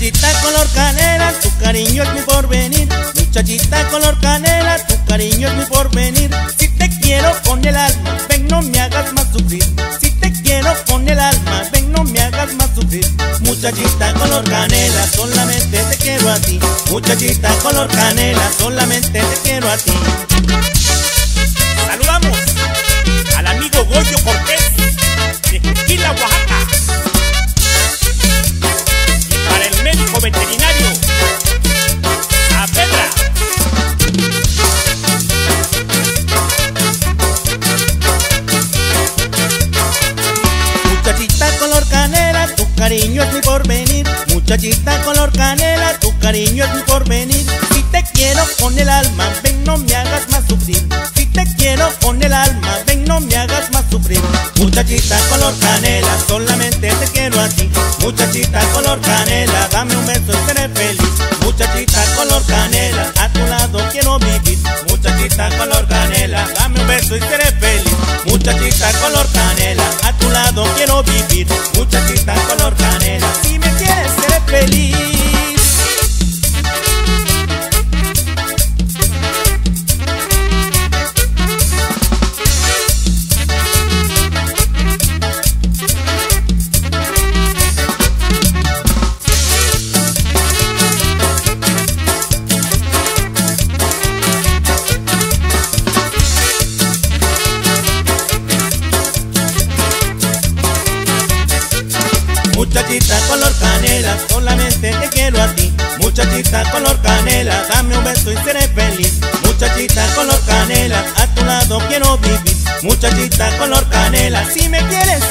Muchachita color canela, tu cariño es mi porvenir. Muchachita color canela, tu cariño es mi porvenir. Si te quiero con el alma, ven no me hagas más sufrir. Si te quiero con el alma, ven no me hagas más sufrir. Muchachita color canela, solamente te quiero a ti. Muchachita color canela, solamente te quiero a ti. Saludamos al amigo Goyo Cortés de Juquila, Oaxaca. Y para el médico veterinario Saavedra. Muchachita color canela, tu cariño es mi porvenir. Muchachita color canela, tu cariño es mi porvenir. Si te quiero con el alma, ven no me hagas más sufrir. Si te quiero con el alma, ven no me hagas más sufrir. Muchachita color canela, solamente te quiero a ti. Muchachita color canela, dame un beso y seré feliz. Muchachita color canela, a tu lado quiero vivir. Muchachita color canela, dame un beso y seré feliz. Muchachita color canela, a tu lado quiero vivir. Muchachita color canela, si me quieres seré feliz. Muchachita color canela, solamente te quiero a ti. Muchachita color canela, dame un beso y seré feliz. Muchachita color canela, a tu lado quiero vivir. Muchachita color canela, si me quieres